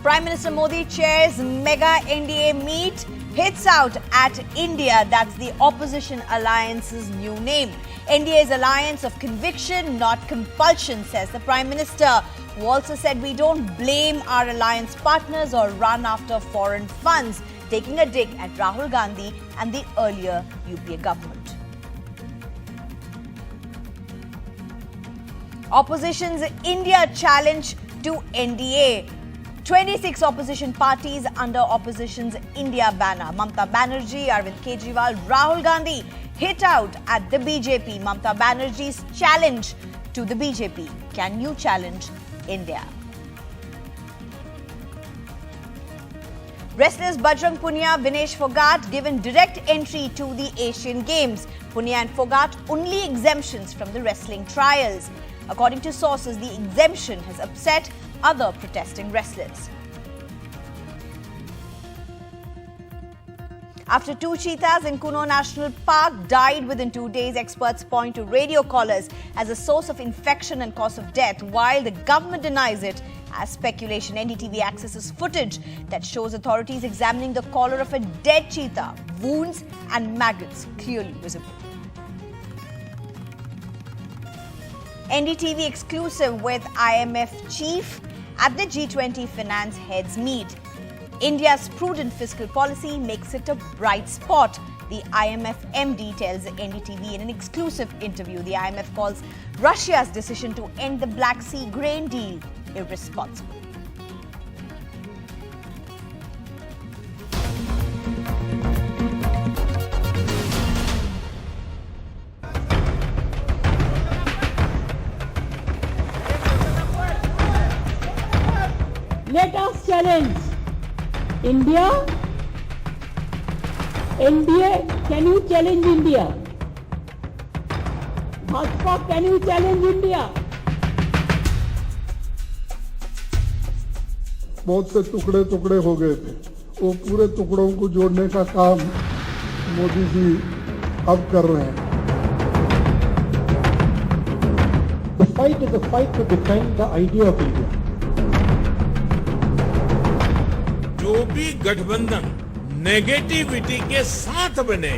Prime Minister Modi chairs mega NDA meet, hits out at India. That's the opposition alliance's new name. NDA's alliance of conviction, not compulsion, says the Prime Minister, who also said we don't blame our alliance partners or run after foreign funds, taking a dig at Rahul Gandhi and the earlier UPA government. Opposition's India challenge to NDA. 26 opposition parties under opposition's India banner. Mamata Banerjee, Arvind Kejriwal, Rahul Gandhi hit out at the BJP. Mamata Banerjee's challenge to the BJP. Can you challenge India? Wrestlers Bajrang Punia, Vinesh Phogat given direct entry to the Asian Games. Punia and Phogat only exemptions from the wrestling trials. According to sources, the exemption has upset other protesting wrestlers. After two cheetahs in Kuno National Park died within 2 days, experts point to radio collars as a source of infection and cause of death, while the government denies it as speculation. NDTV accesses footage that shows authorities examining the collar of a dead cheetah, wounds and maggots clearly visible. NDTV exclusive with IMF chief at the G20 finance heads meet. India's prudent fiscal policy makes it a bright spot, the IMF MD tells NDTV in an exclusive interview. The IMF calls Russia's decision to end the Black Sea grain deal irresponsible. Let us challenge India. NDA, can you challenge India? Bhajpa, can you challenge India? बहुत से टुकड़े टुकड़े हो गए थे, वो पूरे टुकड़ों को जोड़ने का काम मोदी जी अब कर रहे हैं. The fight is a fight to defend the idea of India. जो भी गठबंधन नेगेटिविटी के साथ बने,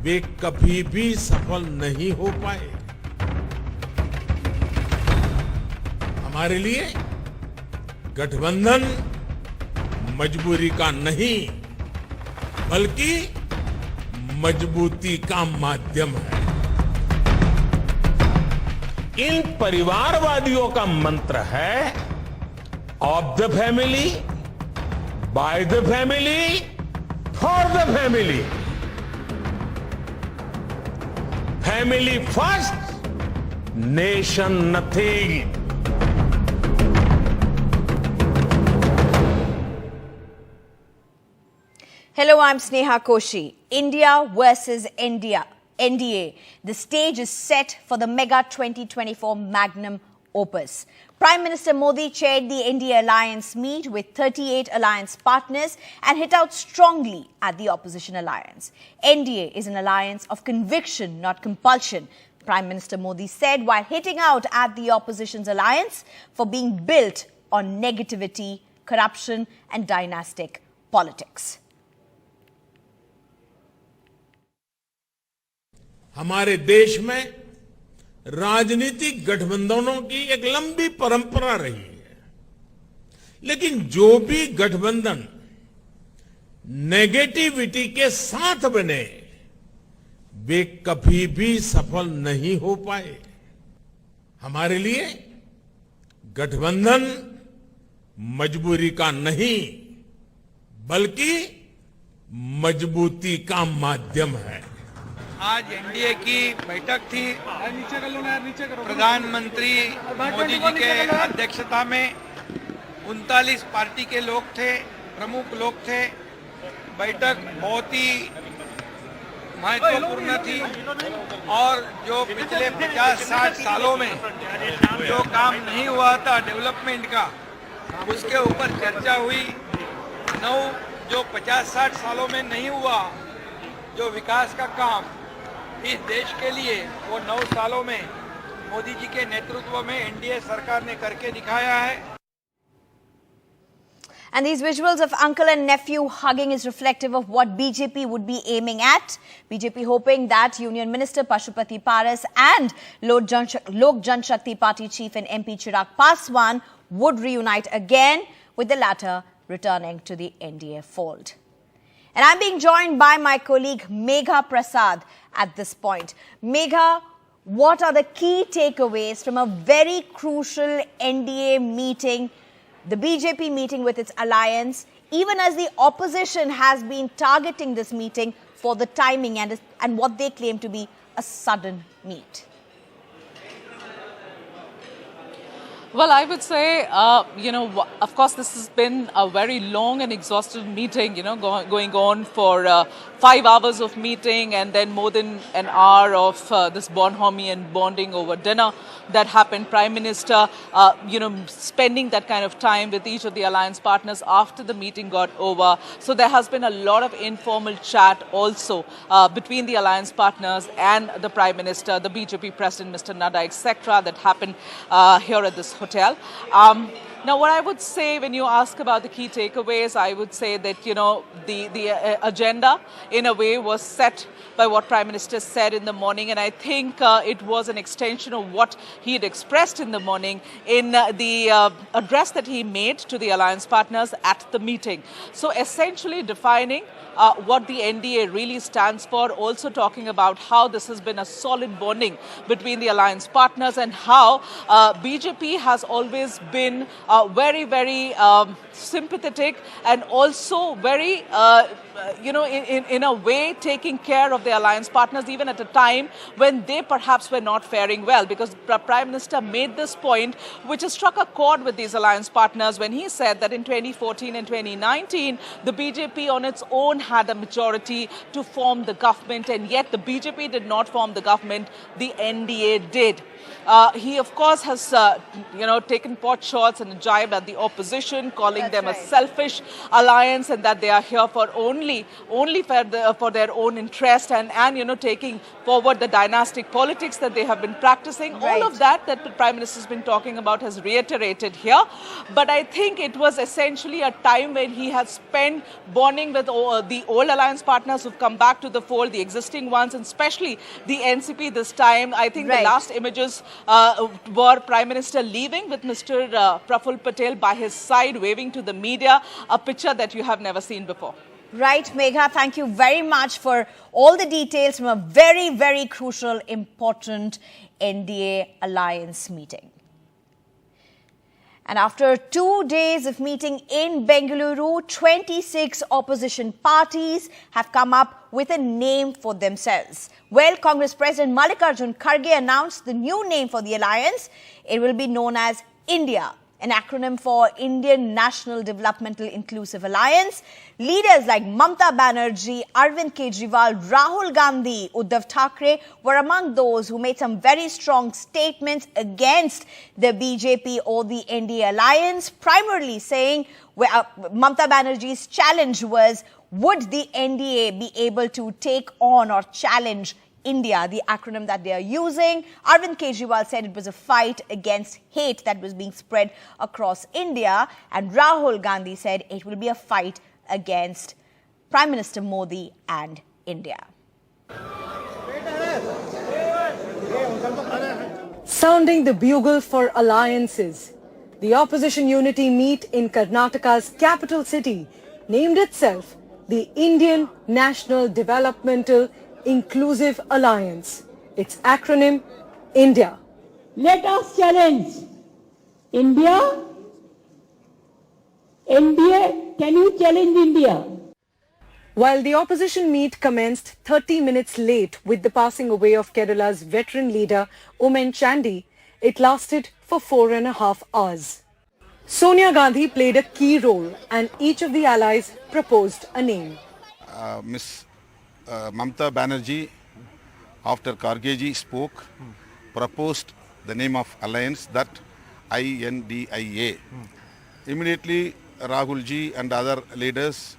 वे कभी भी सफल नहीं हो पाए. हमारे लिए गठबंधन मजबूरी का नहीं, बल्कि मजबूती का माध्यम है. इन परिवारवादियों का मंत्र है of the family, by the family, for the family. Family first, nation nothing. Hello, I'm Sneha Koshi. India versus NDA. The stage is set for the mega 2024 magnum opus. Prime Minister Modi chaired the NDA alliance meet with 38 alliance partners and hit out strongly at the opposition alliance. NDA is an alliance of conviction, not compulsion, Prime Minister Modi said while hitting out at the opposition's alliance for being built on negativity, corruption and dynastic politics. हमारे देश में राजनीतिक गठबंधनों की एक लंबी परंपरा रही है, लेकिन जो भी गठबंधन नेगेटिविटी के साथ बने, वे कभी भी सफल नहीं हो पाए. हमारे लिए गठबंधन मजबूरी का नहीं, बल्कि मजबूती का माध्यम है. आज एनडीए की बैठक थी. प्रधानमंत्री मोदी जी के अध्यक्षता में 39 पार्टी के लोग थे, प्रमुख लोग थे. बैठक बहुत ही महत्वपूर्ण थी और जो पिछले 50-60 सालों में जो काम नहीं हुआ था डेवलपमेंट का, उसके ऊपर चर्चा हुई. जो 50-60 सालों में नहीं हुआ जो विकास का काम इस देश के लिए, वो 9 सालों में मोदी जी के नेतृत्व में एनडीए सरकार ने करके दिखाया है. And these visuals of uncle and nephew hugging is reflective of what BJP would be aiming at. BJP hoping that Union Minister Pashupati Paras and Lok Janshakti Party Chief and MP Chirag Paswan would reunite again, with the latter returning to the NDA fold. And I'm being joined by my colleague Megha Prasad at this point. Megha, what are the key takeaways from a very crucial NDA meeting, the BJP meeting with its alliance, even as the opposition has been targeting this meeting for the timing and what they claim to be a sudden meet? Well, I would say, of course, this has been a very long and exhaustive meeting, going on for 5 hours of meeting and then more than an hour of this bonhomie and bonding over dinner that happened. Prime Minister, spending that kind of time with each of the alliance partners after the meeting got over. So there has been a lot of informal chat also between the alliance partners and the Prime Minister, the BJP President, Mr. Nadda, etc., that happened here at this hotel. Now, what I would say when you ask about the key takeaways, I would say that, the agenda in a way was set by what Prime Minister said in the morning. And I think it was an extension of what he had expressed in the morning in the address that he made to the alliance partners at the meeting. So essentially defining what the NDA really stands for, also talking about how this has been a solid bonding between the alliance partners and how BJP has always been very, very sympathetic and also very, in a way taking care of the alliance partners even at a time when they perhaps were not faring well, because the Prime Minister made this point which has struck a chord with these alliance partners when he said that in 2014 and 2019 the BJP on its own had a majority to form the government, and yet the BJP did not form the government, the NDA did. He, of course, has, taken pot shots and jibed at the opposition, calling them a selfish alliance and that they are here for only for their own interest and taking forward the dynastic politics that they have been practicing. All of that the Prime Minister has been talking about has reiterated here. But I think it was essentially a time when he has spent bonding with the old alliance partners who've come back to the fold, the existing ones, and especially the NCP this time. I think the last images were Prime Minister leaving with Mr. Praful Patel by his side, waving to the media, a picture that you have never seen before. Right, Megha, thank you very much for all the details from a very, very crucial, important NDA alliance meeting. And after 2 days of meeting in Bengaluru, 26 opposition parties have come up with a name for themselves. Well, Congress President Mallikarjun Kharge announced the new name for the alliance. It will be known as India, an acronym for Indian National Developmental Inclusive Alliance. Leaders like Mamta Banerjee, Arvind Kejriwal, Rahul Gandhi, Uddhav Thackeray were among those who made some very strong statements against the BJP or the NDA alliance, primarily saying Mamta Banerjee's challenge was, would the NDA be able to take on or challenge India, the acronym that they are using? Arvind Kejriwal said it was a fight against hate that was being spread across India. And Rahul Gandhi said it will be a fight against Prime Minister Modi and India. Sounding the bugle for alliances, the opposition unity meet in Karnataka's capital city named itself the Indian National Developmental Inclusive Alliance. Its acronym, India. Let us challenge India. NDA, can you challenge India? While the opposition meet commenced 30 minutes late with the passing away of Kerala's veteran leader, Oommen Chandy, it lasted for 4.5 hours. Sonia Gandhi played a key role and each of the allies proposed a name. Miss Mamta Banerjee, after Khargeji spoke, proposed the name of alliance, that INDIA. Immediately Rahulji and other leaders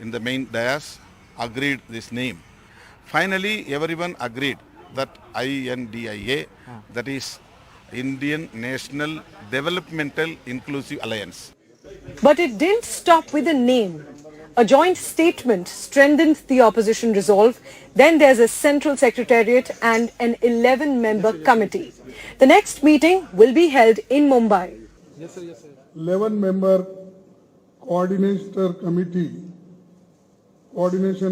in the main dais agreed this name. Finally everyone agreed that INDIA, that is Indian National Developmental Inclusive Alliance. But it didn't stop with a name. A joint statement strengthened the opposition resolve. Then there's a central secretariat and an 11-member committee. The next meeting will be held in Mumbai. 11-member coordination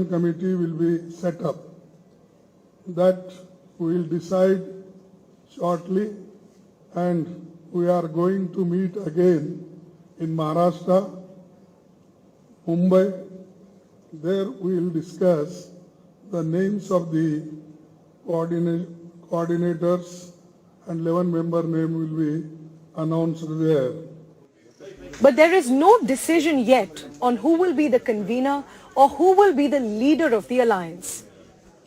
committee will be set up. That we will decide shortly, and we are going to meet again in Maharashtra, Mumbai. There we will discuss the names of the coordinators, and 11-member name will be announced there. But there is no decision yet on who will be the convener or who will be the leader of the alliance.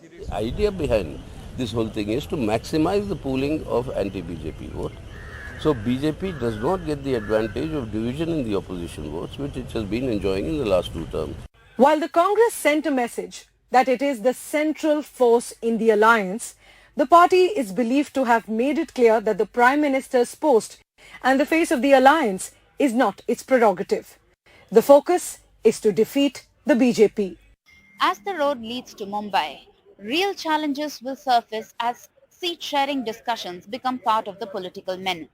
The idea behind this whole thing is to maximize the pooling of anti-BJP vote. So BJP does not get the advantage of division in the opposition votes, which it has been enjoying in the last 2 terms. While the Congress sent a message that it is the central force in the alliance, the party is believed to have made it clear that the Prime Minister's post and the face of the alliance is not its prerogative. The focus is to defeat the BJP. As the road leads to Mumbai, real challenges will surface as seat-sharing discussions become part of the political menu.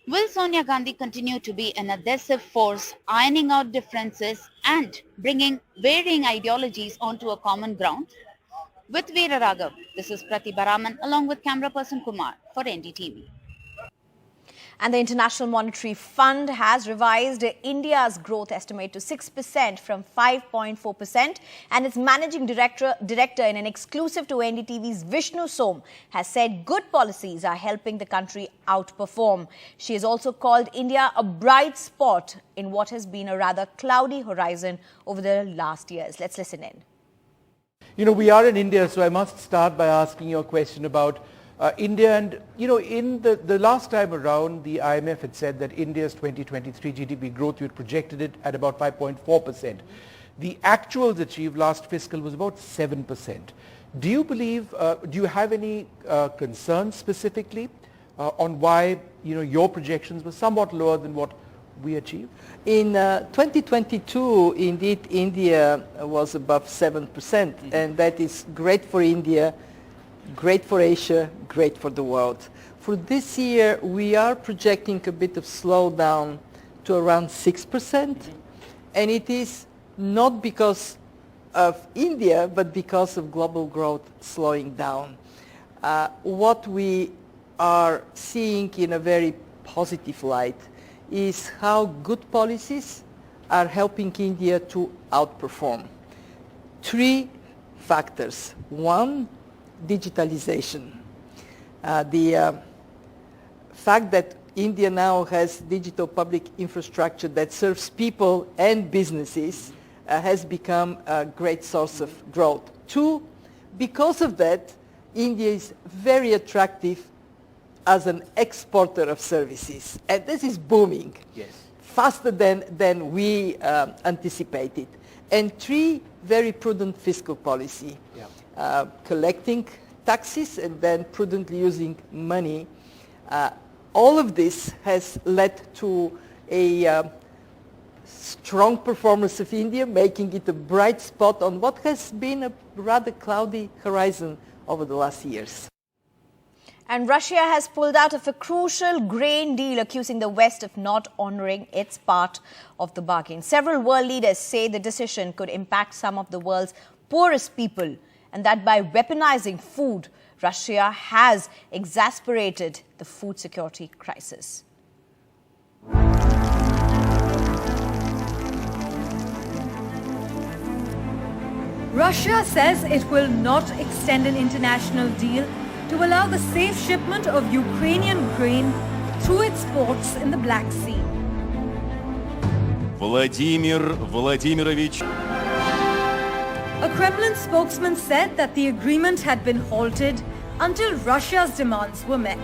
Will Sonia Gandhi continue to be an adhesive force, ironing out differences and bringing varying ideologies onto a common ground? With Veera Raghav, this is Pratibha Raman along with camera person Kumar for NDTV. And the International Monetary Fund has revised India's growth estimate to 6% from 5.4%, and its managing director in an exclusive to NDTV's Vishnu Som has said good policies are helping the country outperform. She has also called India a bright spot in what has been a rather cloudy horizon over the last years. Let's listen in. You know, we are in India, so I must start by asking you a question about India. And, you know, in the last time around, the IMF had said that India's 2023 GDP growth, you had projected it at about 5.4%. The actuals achieved last fiscal was about 7%. Do you believe, do you have any concerns specifically on why, you know, your projections were somewhat lower than what we achieved? In 2022, indeed, India was above 7%, and that is great for India, great for Asia, great for the world. For this year, we are projecting a bit of slowdown to around 6%, and it is not because of India, but because of global growth slowing down. What we are seeing in a very positive light is how good policies are helping India to outperform. 3 factors. 1, digitalization. The fact that India now has digital public infrastructure that serves people and businesses has become a great source of growth. 2, because of that, India is very attractive as an exporter of services, and this is booming. Yes. Faster than we anticipated. And 3, very prudent fiscal policy. Yeah. Collecting taxes and then prudently using money. All of this has led to a strong performance of India, making it a bright spot on what has been a rather cloudy horizon over the last years. And Russia has pulled out of a crucial grain deal, accusing the West of not honoring its part of the bargain. Several world leaders say the decision could impact some of the world's poorest people, and that by weaponizing food, Russia has exacerbated the food security crisis. Russia says it will not extend an international deal to allow the safe shipment of Ukrainian grain through its ports in the Black Sea. Vladimir Vladimirovich. A Kremlin spokesman said that the agreement had been halted until Russia's demands were met.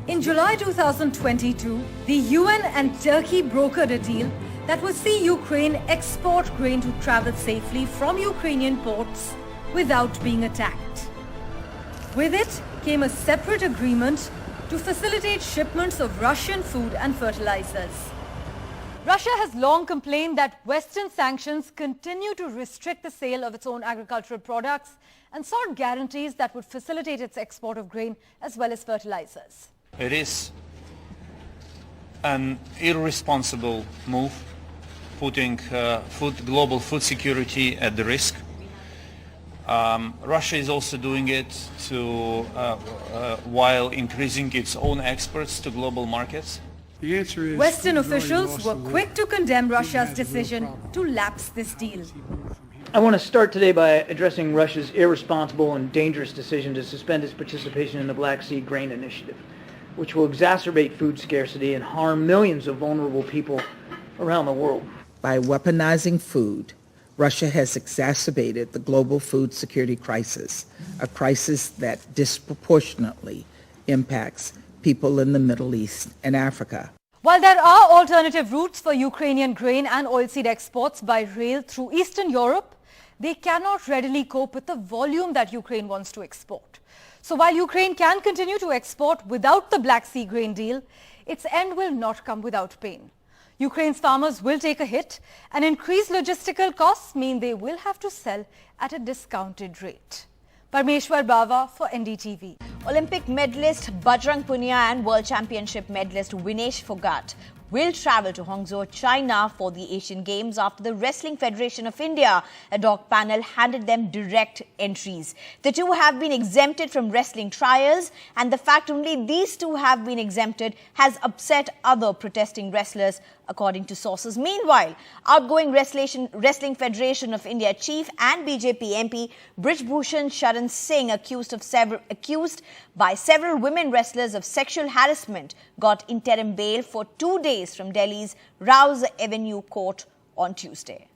In July 2022, the UN and Turkey brokered a deal that would see Ukraine export grain to travel safely from Ukrainian ports without being attacked. With it came a separate agreement to facilitate shipments of Russian food and fertilizers. Russia has long complained that Western sanctions continue to restrict the sale of its own agricultural products and sought guarantees that would facilitate its export of grain as well as fertilizers. It is an irresponsible move, putting global food security at the risk. Russia is also doing it while increasing its own exports to global markets. The answer is Western officials were quick to condemn Russia's decision to lapse this deal. I want to start today by addressing Russia's irresponsible and dangerous decision to suspend its participation in the Black Sea Grain Initiative, which will exacerbate food scarcity and harm millions of vulnerable people around the world. By weaponizing food, Russia has exacerbated the global food security crisis, a crisis that disproportionately impacts people in the Middle East and Africa. While there are alternative routes for Ukrainian grain and oilseed exports by rail through Eastern Europe, they cannot readily cope with the volume that Ukraine wants to export. So while Ukraine can continue to export without the Black Sea grain deal, its end will not come without pain. Ukraine's farmers will take a hit, and increased logistical costs mean they will have to sell at a discounted rate. Parmeshwar Bava for NDTV. Olympic medalist Bajrang Punia and World Championship medalist Vinesh Phogat will travel to Hangzhou, China for the Asian Games after the Wrestling Federation of India ad hoc panel handed them direct entries. The two have been exempted from wrestling trials, and the fact only these two have been exempted has upset other protesting wrestlers, according to sources. Meanwhile, outgoing Wrestling Federation of India chief and BJP MP Brij Bhushan Sharan Singh, accused by several women wrestlers of sexual harassment, got interim bail for 2 days from Delhi's Rouse Avenue Court on Tuesday.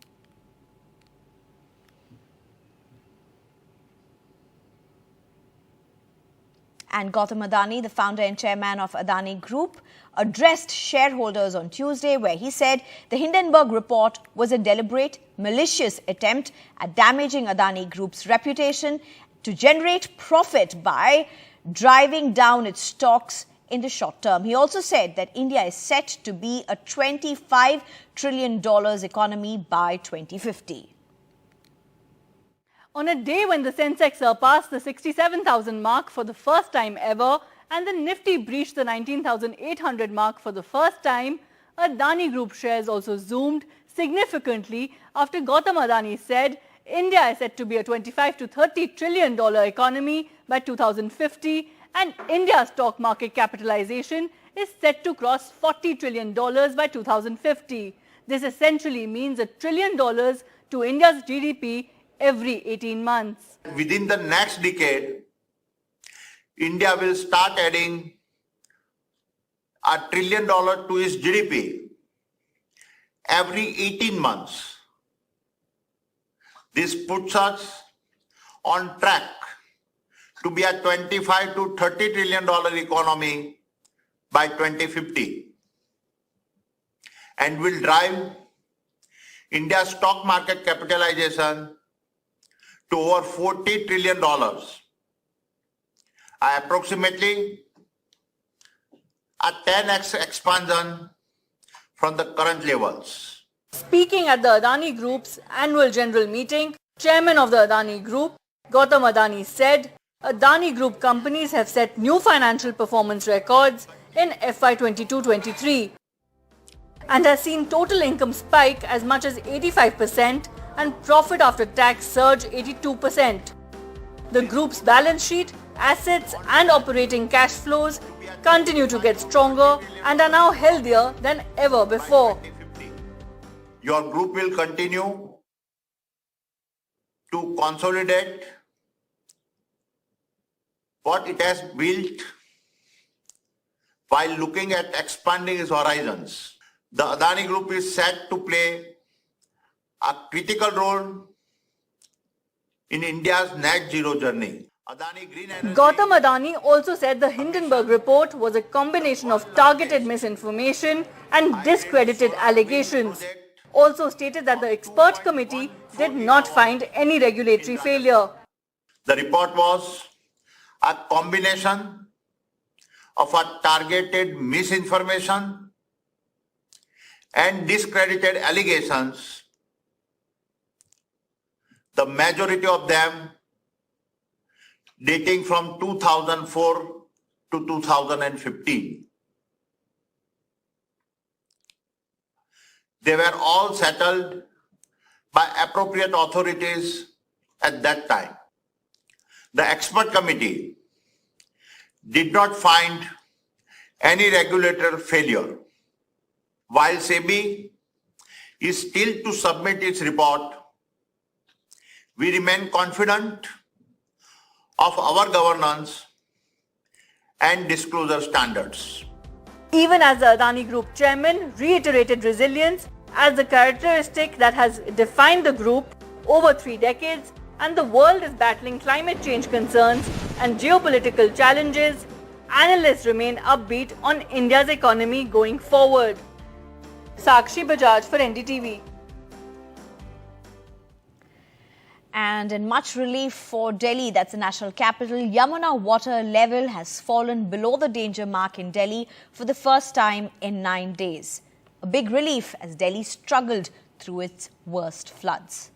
And Gautam Adani, the founder and chairman of Adani Group, addressed shareholders on Tuesday, where he said the Hindenburg report was a deliberate, malicious attempt at damaging Adani Group's reputation to generate profit by driving down its stocks in the short term. He also said that India is set to be a $25 trillion economy by 2050. On a day when the Sensex surpassed the 67,000 mark for the first time ever and the Nifty breached the 19,800 mark for the first time, Adani Group shares also zoomed significantly after Gautam Adani said India is set to be a $25 to $30 trillion economy by 2050 and India's stock market capitalization is set to cross $40 trillion by 2050. This essentially means $1 trillion to India's GDP every 18 months. Within the next decade, India will start adding $1 trillion to its GDP every 18 months. This puts us on track to be a $25 to $30 trillion economy by 2050 and will drive India's stock market capitalization to over $40 trillion, approximately a 10x expansion from the current levels. Speaking at the Adani Group's annual general meeting, chairman of the Adani Group, Gautam Adani said, Adani Group companies have set new financial performance records in FY 22-23 and has seen total income spike as much as 85% and profit after tax surge 82%. The group's balance sheet, assets and operating cash flows continue to get stronger and are now healthier than ever before. Your group will continue to consolidate what it has built while looking at expanding its horizons. The Adani Group is set to play a critical role in India's net zero journey. Gautam Adani also said the Hindenburg report was a combination of targeted misinformation and discredited allegations. Also stated that the expert committee did not find any regulatory failure. The report was a combination of a targeted misinformation and discredited allegations, the majority of them dating from 2004 to 2015. They were all settled by appropriate authorities at that time. The expert committee did not find any regulatory failure. While SEBI is still to submit its report, we remain confident of our governance and disclosure standards. Even as the Adani Group chairman reiterated resilience as the characteristic that has defined the group over 3 decades, and the world is battling climate change concerns and geopolitical challenges, analysts remain upbeat on India's economy going forward. Sakshi Bajaj for NDTV. And in much relief for Delhi, that's the national capital, Yamuna water level has fallen below the danger mark in Delhi for the first time in 9 days. A big relief as Delhi struggled through its worst floods.